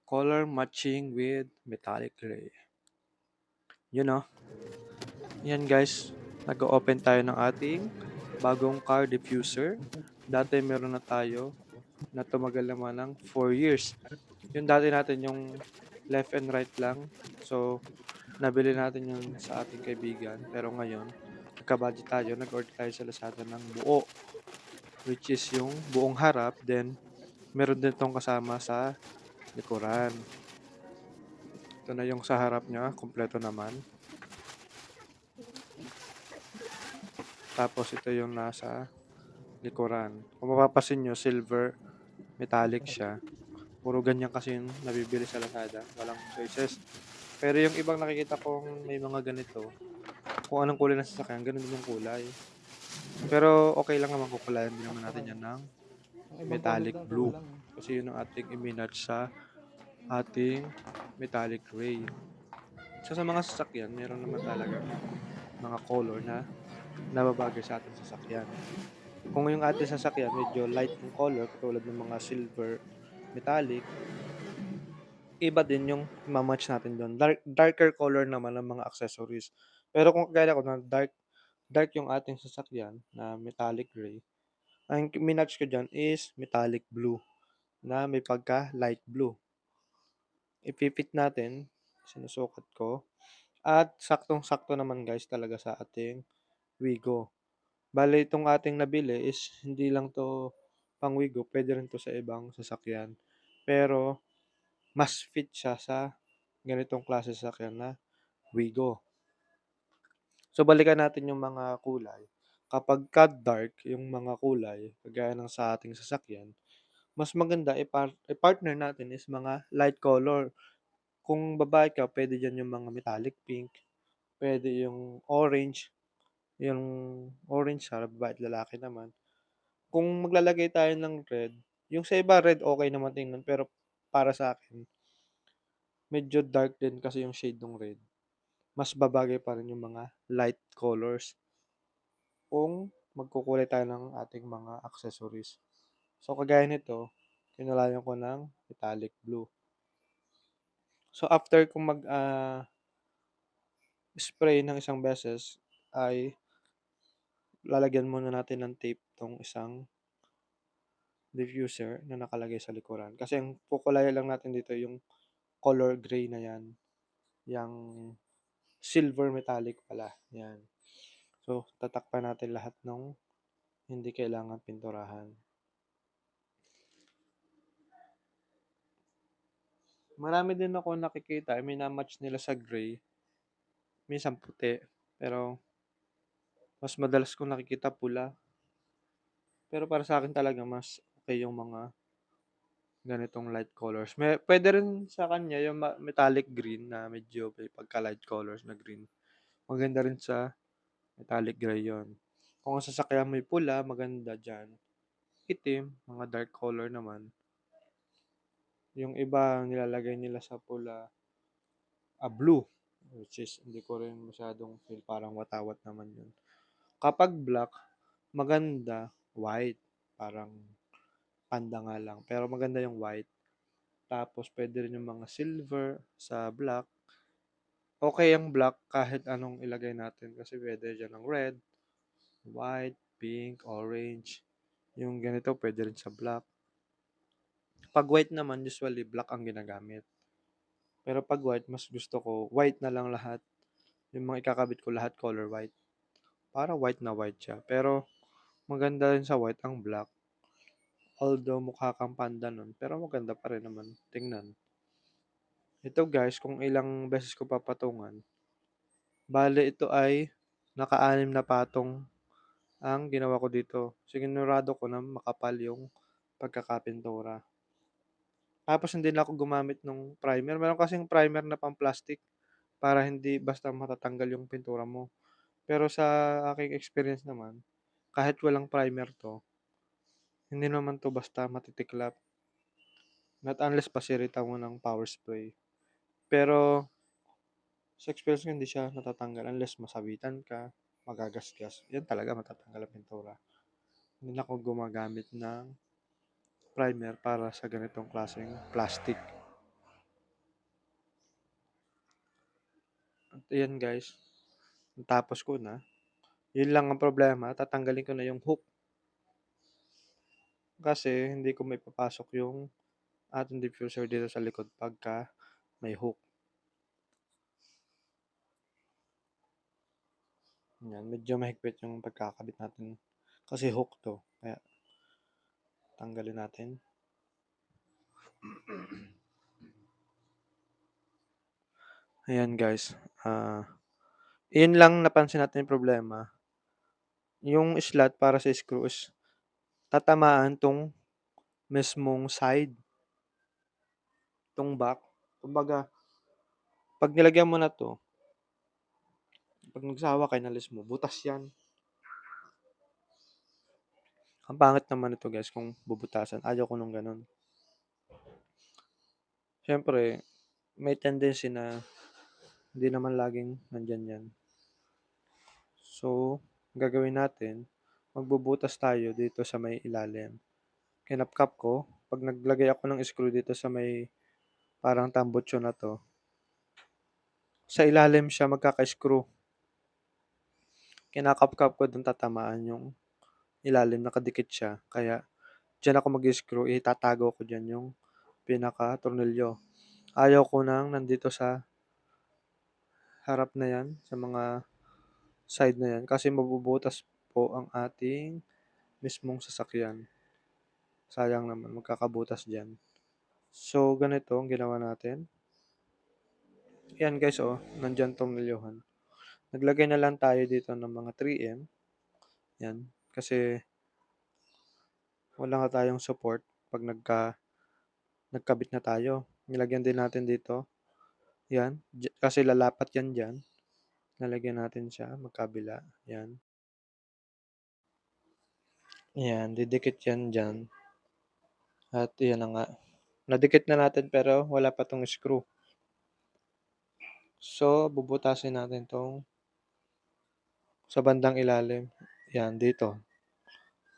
Color matching with metallic gray. Yun know, yan guys, nag-open tayo ng ating bagong car diffuser. Dati meron na tayo na tumagal naman ng 4 years. Yung dati natin yung left and right lang. So, nabili natin yun sa ating kaibigan. Pero ngayon, nagka-budget tayo, nag-order tayo sa Lazada ng buo. Which is yung buong harap. Then, meron din tong kasama sa likuran. Ito na yung sa harap niya, kompleto naman. Tapos ito yung nasa likuran. Kung mapapasin nyo, silver metallic siya. Puro ganyan kasi yung nabibili sa Lazada. Walang choices. Pero yung ibang nakikita kong may mga ganito, kung anong kulay ng sasakyan, ganun din yung kulay. Pero okay lang naman kukulayan din naman natin yan ng Ang ibang comment metallic lang, ikaw blue. lang. Kasi yun ang ating iminatch sa ating metallic gray. So sa mga sasakyan, meron naman talagang mga color na nababagay sa ating sasakyan. Kung yung ating sasakyan medyo light yung color, katulad ng mga silver metallic, iba din yung ma-match natin doon. Darker color naman ng mga accessories. Pero kung kagaya ko na dark yung ating sasakyan na metallic gray, ang minatch ko dyan is metallic blue na may pagka light blue. Ipipit natin, sinusukat ko, at saktong-sakto naman guys talaga sa ating Wigo. Bale itong ating nabili is hindi lang 'to pang Wigo, puwede rin 'to sa ibang sasakyan. Pero mas fit siya sa ganitong klase sasakyan na Wigo. So balikan natin yung mga kulay. Kapagka dark yung mga kulay, kagaya ng sa ating sasakyan, mas maganda i-partner natin is mga light color. Kung babae ka, puwede diyan yung mga metallic pink, puwede yung orange, yung orange sa babae at lalaki naman. Kung maglalagay tayo ng red, yung sa iba red okey naman tingnan pero para sa'kin medyo dark din kasi yung shade nung red. Mas babagay pa rin yung mga light colors kung magkukulay tayo ng ating mga accessories. So kagaya nito, kinulayan ko ng metallic blue. So after kong spray ng isang beses ay lalagyan muna natin ng tape 'tong isang diffuser na nakalagay sa likuran. Kasi ang kukulayan lang natin dito yung color gray na 'yan, yang silver metallic pala, 'yan. So, tatakpan natin lahat nung hindi kailangang pinturahan. Marami din akong nakikita, mina-match nila sa gray, minsan puti, pero mas madalas kong nakikita pula. Pero para sa'kin talaga mas okey yung mga ganitong light colors. Puwede rin sa kanya yung metallic green na medyo may pagka-light colors na green. Maganda rin sa metallic gray 'yon. Kung ang sasakyan mo'y pula, maganda diyan. Itim, mga dark color naman. Yung iba nilalagay nila sa pula, blue, which is hindi ko rin masyadong feel, parang watawat naman 'yun. Kapag black, maganda white, parang panda nga lang, pero maganda yung white. Tapos puwede rin yung mga silver sa black. Okey ang black kahit anong ilagay natin kasi puwede diyan ang red, white, pink, orange. Yung ganito puwede rin sa black. 'Pag white naman usually black ang ginagamit. Pero 'pag white mas gusto ko white na lang lahat. Yung mga ikakabit ko lahat color white. Para white na white siya. Pero maganda rin sa white ang black. Although mukha kang panda nun, pero maganda pa rin naman tingnan. Ito guys, kung ilang beses ko papatungan, bale ito ay naka-anim na patong ang ginawa ko dito. Sinigurado ko na makapal yung pagkakapintura. Tapos hindi na ako gumamit nung primer. Meron kasing primer na pang-plastic para hindi basta matatanggal yung pintura mo. Pero sa aking experience naman, kahit walang primer 'to, hindi naman 'to basta matitiklap. Not unless pasiritan mo ng power spray. Pero sa experience ko hindi siya natatanggal unless masabitan ka, magagasgas, 'yan talaga matatanggal ang pintura. Hindi na ako gumagamit ng primer para sa ganitong klaseng plastic. ayan guys, natapos ko na. Yun lang ang problema, tatanggalin ko na yung hook kasi hindi ko maipapasok yung ating diffuser dito sa likod pagka may hook. Yan, medyo mahigpit yung pagkakabit natin kasi hook to. Kaya tanggalin natin. Ayan guys, yun lang napansin natin yung problema. Yung slot para sa screw is tatamaan tong mismong side, tong back. Kumbaga, pag nilagyan mo na to, pag nagsawa ka, inalis mo, butas yan. Ang pangit naman ito guys kung bubutasan. Ayaw ko nung ganun. Siyempre, may tendency na hindi naman laging nandyan yan. So, gagawin natin, magbubutas tayo dito sa may ilalim. Kinapkap ko, pag naglagay ako ng screw dito sa may parang tambutso na to, sa ilalim siya magkaka-screw. Kinakapkap ko dun tatamaan yung ilalim, nakadikit siya. Kaya, dyan ako mag-screw, itatago ko dyan yung pinaka-tornilyo. Ayaw ko nang nandito sa harap na yan, sa mga side na yan, kasi mabubutas po ang ating mismong sasakyan. Sayang naman, magkakabutas dyan. So, ganito ang ginawa natin. Yan guys, oh, nandyan tornilyohan. Naglagay na lang tayo dito ng mga 3M. Yan, kasi wala nga tayong support pag nagkabit na tayo. Nilagyan din natin dito. Yan, kasi lalapat yan dyan. Nalagyan natin siya, magkabila. Yan. Yan, didikit yan dyan. At yan na nga. Nadikit na natin pero wala pa tong screw. So, bubutasin natin tong sa bandang ilalim. Yan, dito.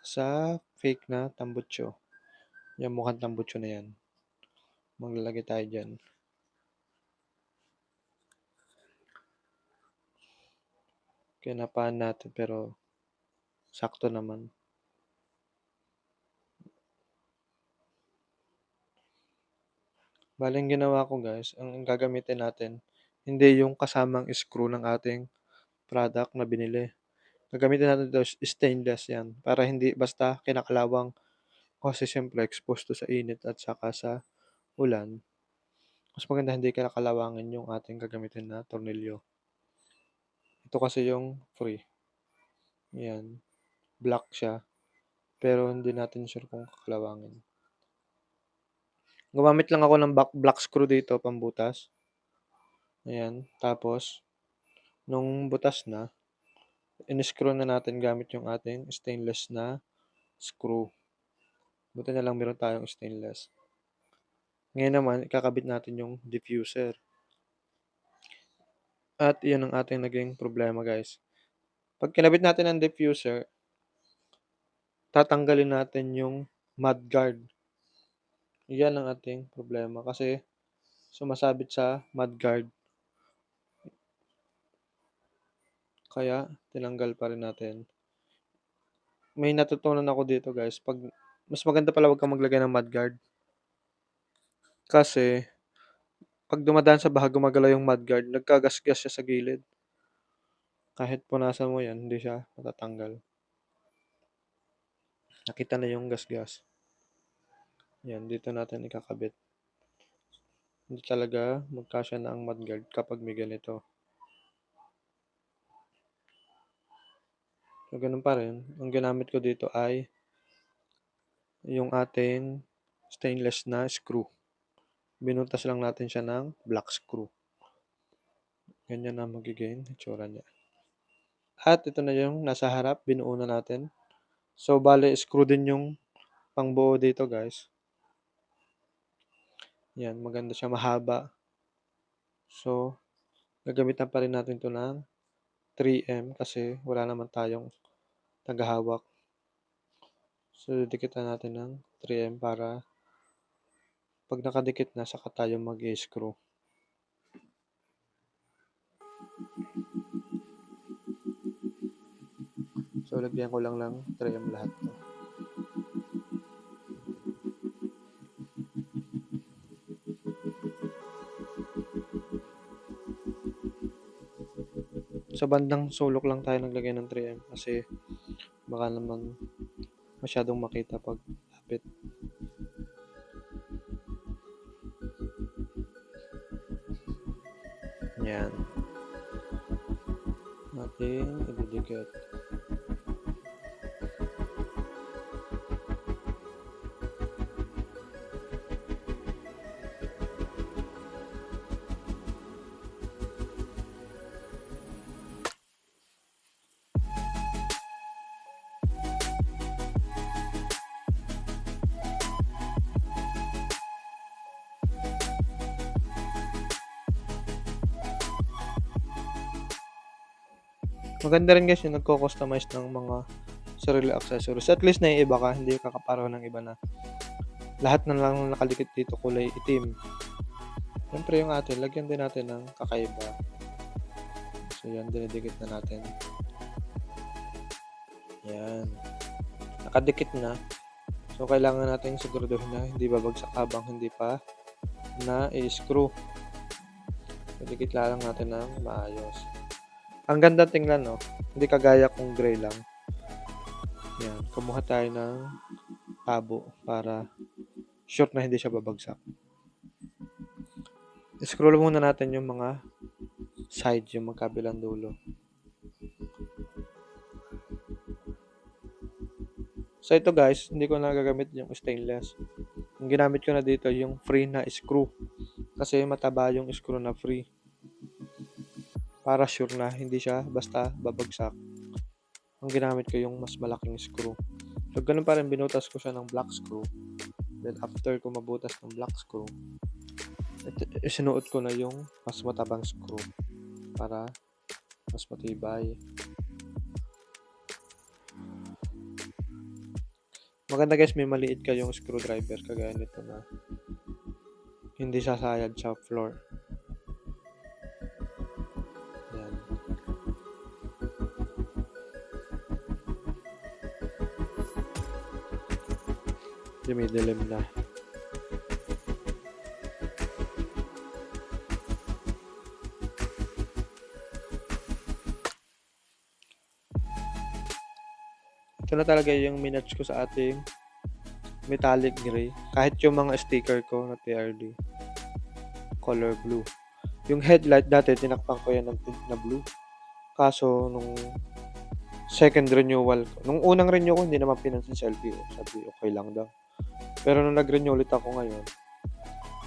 Sa fake na tambutso. Yung mukhang tambutso na yan. Maglalagay tayo dyan. Kinapaan natin pero sakto naman. Bale, ang ginawa ko guys, ang gagamitin natin, hindi yung kasamang screw ng ating product na binili. Gagamitin natin ito stainless yan para hindi basta kinakalawang kasi siyempre exposed to sa init at saka sa ulan. Mas maganda hindi kinakalawangin yung ating gagamitin na tornilyo. Ito kasi yung free. Yan. Black siya. Pero hindi natin sure kung kakalawangin. Gumamit lang ako ng black screw dito pambutas. Ayan. Tapos, nung butas na, in-screw na natin gamit yung ating stainless na screw. Buti na lang meron tayong stainless. Ngayon naman, ikakabit natin yung diffuser. At iyan ang ating naging problema guys. Pag kinabit natin ang diffuser, tatanggalin natin yung mudguard. Iyan ang ating problema kasi sumasabit sa mudguard. Kaya, tinanggal pa rin natin. May natutunan ako dito guys. Mas maganda pala wag kang maglagay ng mudguard. Kasi, pag dumadaan sa baha, gumagalaw yung mudguard, nagkagasgas siya sa gilid. Kahit punasan mo yan, hindi siya matatanggal. Nakita na yung gasgas. Yan, dito natin ikakabit. Hindi talaga magkasya na ang mudguard kapag may ganito. So, ganun pa rin. Ang ginamit ko dito ay yung ating stainless na screw. Binuntas lang natin siya ng black screw. Ganyan na magiging itsura niya. At ito na yung nasa harap, binuo na natin. So, bale, screw din yung pangbuo dito, guys. Yan, maganda siya, mahaba. So, gagamitan pa rin natin ito ng 3M kasi wala naman tayong tagahawak. So, didikitan natin ng 3M para pag nakadikit na, saka tayo mag-screw. So, lagyan ko lang ng 3M lahat 'to. Sa bandang sulok lang tayo naglagay ng 3M kasi baka naman masyadong makita 'pag lapit. Yan. Ating ididikit. Maganda rin guys yung nagko-customize ng mga sarili accessories. At least naiiba ka, hindi ka kapareho ng iba na lahat na lang nakadikit dito kulay itim. Siyempre yung atin, lagyan din natin ng kakaiba. So yan, dinidikit na natin. Yan. Nakadikit na. So kailangan natin siguraduhin na hindi babagsak habang hindi pa na-screw. So dikit lang natin ng maayos. Ang ganda tingnan, no? Hindi kagaya kung gray lang. Yan, kumuha tayo ng tabo para sure na hindi siya babagsak. Scroll muna natin yung mga side, yung magkabilang dulo. So ito guys, hindi ko na gagamit yung stainless. Ang ginamit ko na dito yung free na screw. Kasi mataba yung screw na free. Para sure na hindi siya basta babagsak. Ang ginamit ko yung mas malaking screw. So ganun pa rin, binutas ko siya ng black screw. Then after ko mabutas ng black screw, isinuot ko na yung mas matabang screw para mas matibay. Maganda guys, may maliit kayong screwdriver kagaya nito na hindi sasayad sa floor. Yan. Dumidilim na. Ito na talaga yung minatch ko sa ating metallic gray. Kahit yung mga sticker ko na TRD. Color blue. Yung headlight dati, tinakpan ko yan ng tint na blue. Kaso, nung second renewal ko, nung unang renew ko, hindi naman pinansin sa LTO. Sabi, okay lang daw. Pero nung nag-renew ulit ako ngayon,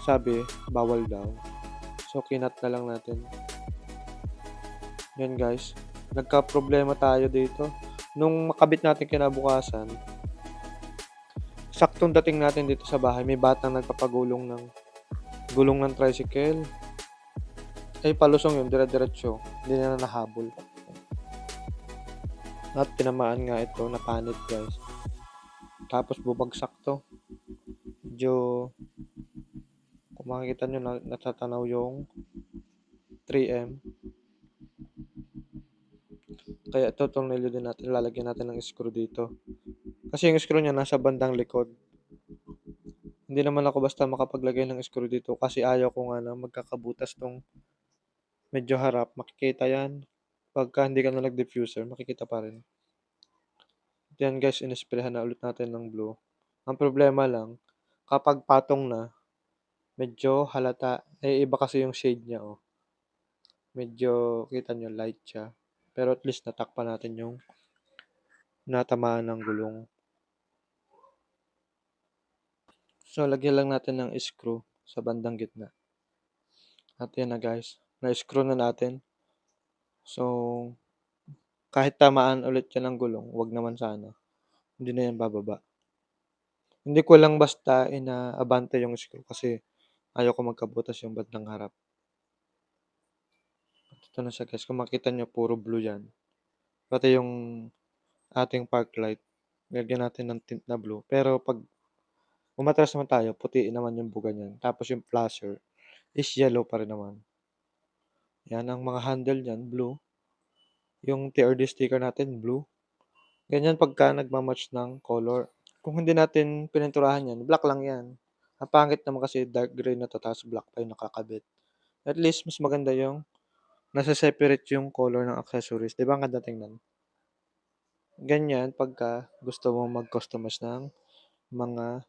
sabi, bawal daw. So, kinat na lang natin. Yan guys. Nagka-problema tayo dito. Nung makabit natin kinabukasan, saktong dating natin dito sa bahay, may batang nagpapagulong ng gulong ng tricycle. Ay, palusong yun, dire-diretso. Hindi na nahabol. At tinamaan nga ito, napanit guys. Tapos bubagsak to. Medyo, kung makikita nyo, natatanaw yung 3M. Kaya ito, tornilyo din natin. Lalagyan natin ng screw dito. Kasi yung screw niya nasa bandang likod. Hindi naman ako basta makapaglagay ng screw dito kasi ayaw ko nga na magkakabutas tong medyo harap. Makikita yan. Pagka hindi ka na nag-diffuser, makikita pa rin. Yan guys, inisprehan na ulit natin ng blue. Ang problema lang, kapag patong na, medyo halata. Eh, iba kasi yung shade niya, oh. Medyo, kita nyo, light siya. Pero at least natakpan natin yung natamaan ng gulong. So, lagyan lang natin ng screw sa bandang gitna. At yan na guys, na-screw na natin. So, kahit tamaan ulit yan ng gulong, wag naman sana. Hindi na yan bababa. Hindi ko lang basta inaabante yung screw kasi ayaw ko magkabutas yung bandang harap. At ito na siya guys, kung makita nyo, puro blue yan. Pati yung ating park light, lagyan natin ng tint na blue. Pero pag umatras naman tayo, putiin naman yung buga niyan. Tapos yung flasher is yellow pa rin naman. Yan ang mga handle niyan, blue. Yung TRD sticker natin, blue. Ganyan pagka nagma-match ng color. Kung hindi natin pininturahan 'yan, black lang 'yan. Ang pangit naman kasi dark gray na 'to tapos black pa yung nakakabit. At least mas maganda yung nase-separate yung color ng accessories, 'di ba ang ganda tingnan? Ganyan pagka gusto mong mag-customize ng mga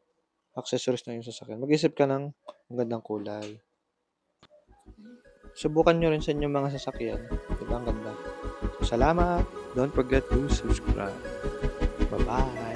accessories ng iyong sasakyan. Mag-isip ka ng magandang kulay. Subukan niyo rin sa inyong mga sasakyan, 'di ba ang ganda? Salamat! Don't forget to subscribe. Bye-bye!